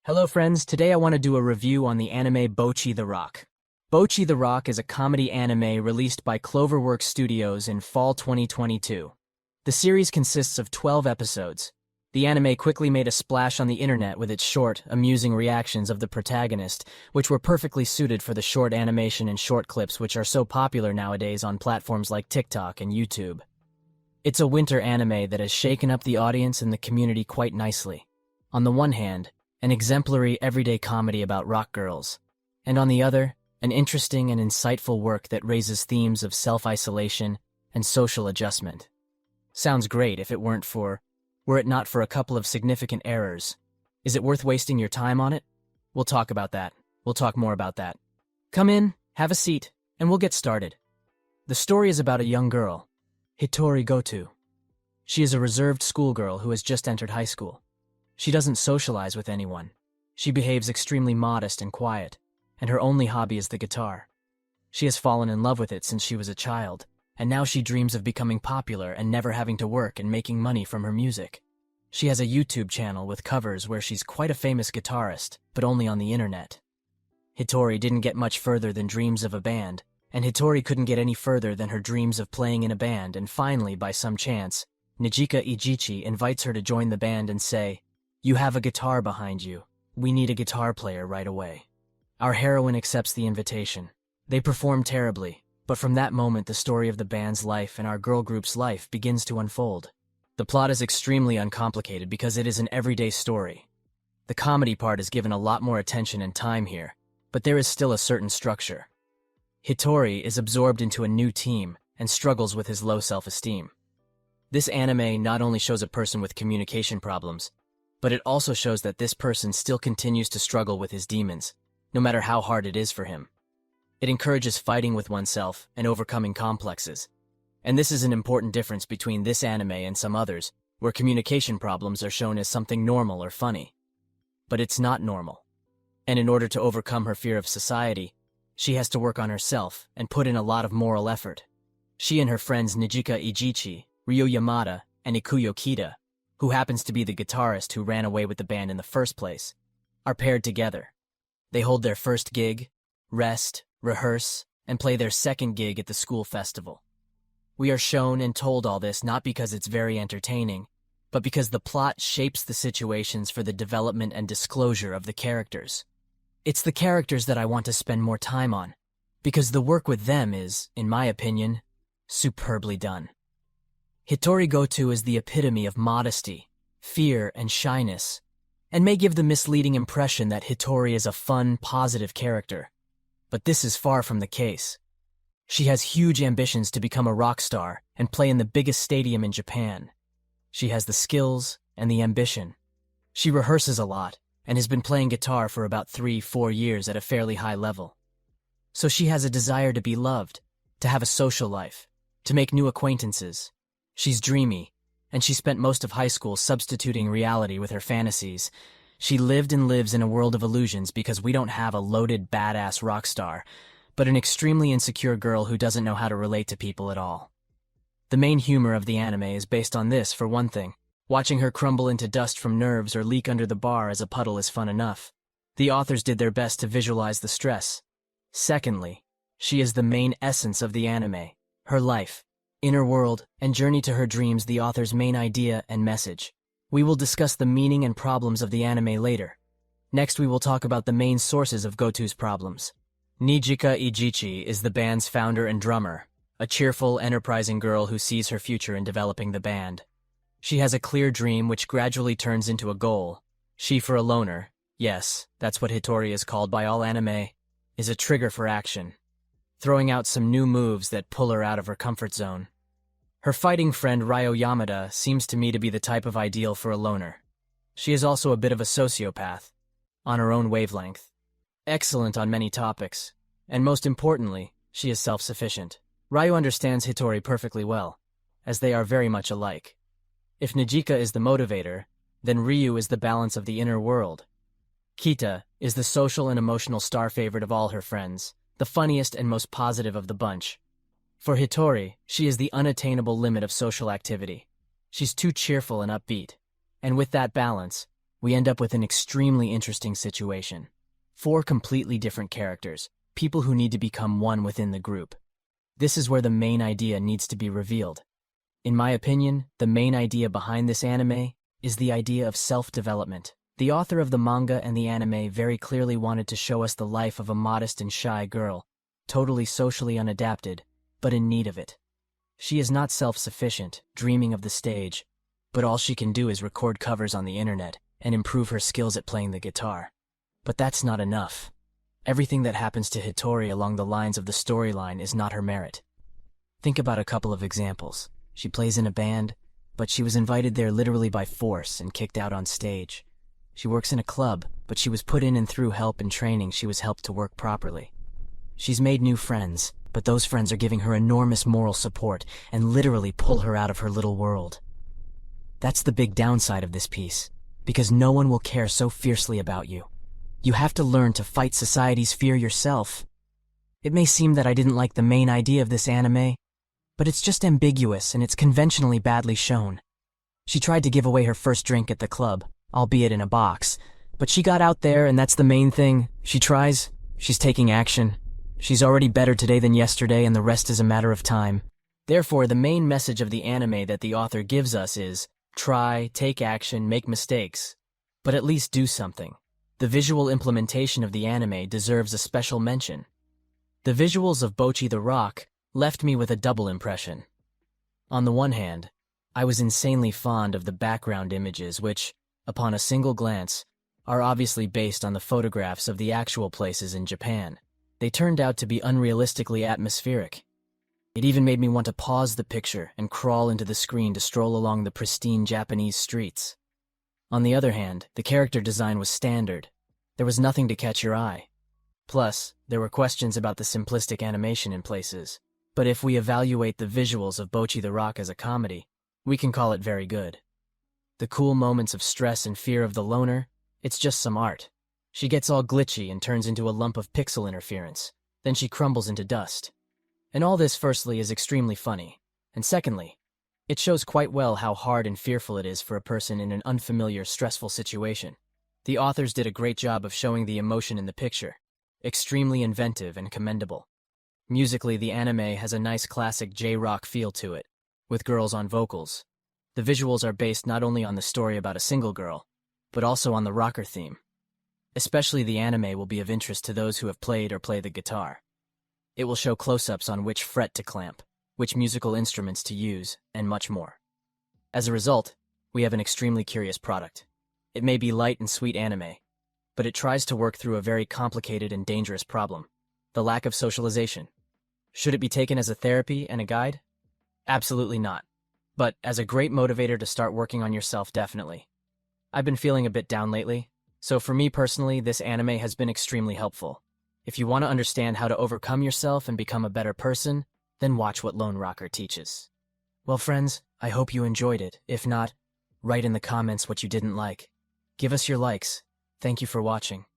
Hello friends, today I want to do a review on the anime Bocchi the Rock. Bocchi the Rock is a comedy anime released by Cloverworks Studios in fall 2022. The series consists of 12 episodes. The anime quickly made a splash on the internet with its short, amusing reactions of the protagonist, which were perfectly suited for the short animation and short clips which are so popular nowadays on platforms like TikTok and YouTube. It's a winter anime that has shaken up the audience and the community quite nicely. On the one hand, an exemplary everyday comedy about rock girls, and on the other, an interesting and insightful work that raises themes of self-isolation and social adjustment. Sounds great if it were it not for a couple of significant errors. Is it worth wasting your time on it? We'll talk about that. We'll talk more about that. Come in, have a seat, and we'll get started. The story is about a young girl, Hitori Gotou. She is a reserved schoolgirl who has just entered high school. She doesn't socialize with anyone. She behaves extremely modest and quiet, and her only hobby is the guitar. She has fallen in love with it since she was a child, and now she dreams of becoming popular and never having to work and making money from her music. She has a YouTube channel with covers where she's quite a famous guitarist, but only on the internet. Hitori didn't get much further than dreams of a band, and Hitori couldn't get any further than her dreams of playing in a band, and finally, by some chance, Nijika Ijichi invites her to join the band and say, "You have a guitar behind you. We need a guitar player right away." Our heroine accepts the invitation. They perform terribly, but from that moment the story of the band's life and our girl group's life begins to unfold. The plot is extremely uncomplicated because it is an everyday story. The comedy part is given a lot more attention and time here, but there is still a certain structure. Hitori is absorbed into a new team and struggles with his low self-esteem. This anime not only shows a person with communication problems, but it also shows that this person still continues to struggle with his demons, no matter how hard it is for him. It encourages fighting with oneself and overcoming complexes. And this is an important difference between this anime and some others, where communication problems are shown as something normal or funny. But it's not normal. And in order to overcome her fear of society, she has to work on herself and put in a lot of moral effort. She and her friends Nijika Ijichi, Ryo Yamada, and Ikuyo Kita, who happens to be the guitarist who ran away with the band in the first place, are paired together. They hold their first gig, rest, rehearse, and play their second gig at the school festival. We are shown and told all this not because it's very entertaining, but because the plot shapes the situations for the development and disclosure of the characters. It's the characters that I want to spend more time on, because the work with them is, in my opinion, superbly done. Hitori Gotou is the epitome of modesty, fear, and shyness, and may give the misleading impression that Hitori is a fun, positive character. But this is far from the case. She has huge ambitions to become a rock star and play in the biggest stadium in Japan. She has the skills and the ambition. She rehearses a lot and has been playing guitar for about 3-4 years at a fairly high level. So she has a desire to be loved, to have a social life, to make new acquaintances. She's dreamy, and she spent most of high school substituting reality with her fantasies. She lived and lives in a world of illusions because we don't have a loaded, badass rock star, but an extremely insecure girl who doesn't know how to relate to people at all. The main humor of the anime is based on this, for one thing. Watching her crumble into dust from nerves or leak under the bar as a puddle is fun enough. The authors did their best to visualize the stress. Secondly, she is the main essence of the anime, her life, inner world, and journey to her dreams, the author's main idea and message. We will discuss the meaning and problems of the anime later. Next, we will talk about the main sources of Gotou's problems. Nijika Ijichi is the band's founder and drummer, a cheerful, enterprising girl who sees her future in developing the band. She has a clear dream which gradually turns into a goal. She, for a loner, yes, that's what Hitori is called by all anime, is a trigger for action, throwing out some new moves that pull her out of her comfort zone. Her fighting friend Ryo Yamada seems to me to be the type of ideal for a loner. She is also a bit of a sociopath, on her own wavelength, excellent on many topics, and most importantly, she is self-sufficient. Ryo understands Hitori perfectly well, as they are very much alike. If Nijika is the motivator, then Ryu is the balance of the inner world. Kita is the social and emotional star favorite of all her friends, the funniest and most positive of the bunch. For Hitori, she is the unattainable limit of social activity. She's too cheerful and upbeat. And with that balance, we end up with an extremely interesting situation. 4 completely different characters, people who need to become one within the group. This is where the main idea needs to be revealed. In my opinion, the main idea behind this anime is the idea of self-development. The author of the manga and the anime very clearly wanted to show us the life of a modest and shy girl, totally socially unadapted, but in need of it. She is not self-sufficient, dreaming of the stage, but all she can do is record covers on the internet and improve her skills at playing the guitar. But that's not enough. Everything that happens to Hitori along the lines of the storyline is not her merit. Think about a couple of examples. She plays in a band, but she was invited there literally by force and kicked out on stage. She works in a club, but she was put in and through help and training she was helped to work properly. She's made new friends, but those friends are giving her enormous moral support and literally pull her out of her little world. That's the big downside of this piece, because no one will care so fiercely about you. You have to learn to fight society's fear yourself. It may seem that I didn't like the main idea of this anime, but it's just ambiguous and it's conventionally badly shown. She tried to give away her first drink at the club, albeit in a box, but she got out there and that's the main thing. She tries, she's taking action. She's already better today than yesterday and the rest is a matter of time. Therefore, the main message of the anime that the author gives us is, try, take action, make mistakes, but at least do something. The visual implementation of the anime deserves a special mention. The visuals of Bocchi the Rock left me with a double impression. On the one hand, I was insanely fond of the background images which, upon a single glance, are obviously based on the photographs of the actual places in Japan. They turned out to be unrealistically atmospheric. It even made me want to pause the picture and crawl into the screen to stroll along the pristine Japanese streets. On the other hand, the character design was standard. There was nothing to catch your eye. Plus, there were questions about the simplistic animation in places. But if we evaluate the visuals of Bocchi the Rock as a comedy, we can call it very good. The cool moments of stress and fear of the loner, it's just some art. She gets all glitchy and turns into a lump of pixel interference. Then she crumbles into dust. And all this, firstly, is extremely funny. And secondly, it shows quite well how hard and fearful it is for a person in an unfamiliar, stressful situation. The authors did a great job of showing the emotion in the picture. Extremely inventive and commendable. Musically, the anime has a nice classic J-rock feel to it, with girls on vocals. The visuals are based not only on the story about a single girl, but also on the rocker theme. Especially the anime will be of interest to those who have played or play the guitar. It will show close-ups on which fret to clamp, which musical instruments to use, and much more. As a result, we have an extremely curious product. It may be light and sweet anime, but it tries to work through a very complicated and dangerous problem, the lack of socialization. Should it be taken as a therapy and a guide? Absolutely not. But as a great motivator to start working on yourself, definitely. I've been feeling a bit down lately, so for me personally, this anime has been extremely helpful. If you want to understand how to overcome yourself and become a better person, then watch what Lone Rocker teaches. Well, friends, I hope you enjoyed it. If not, write in the comments what you didn't like. Give us your likes. Thank you for watching.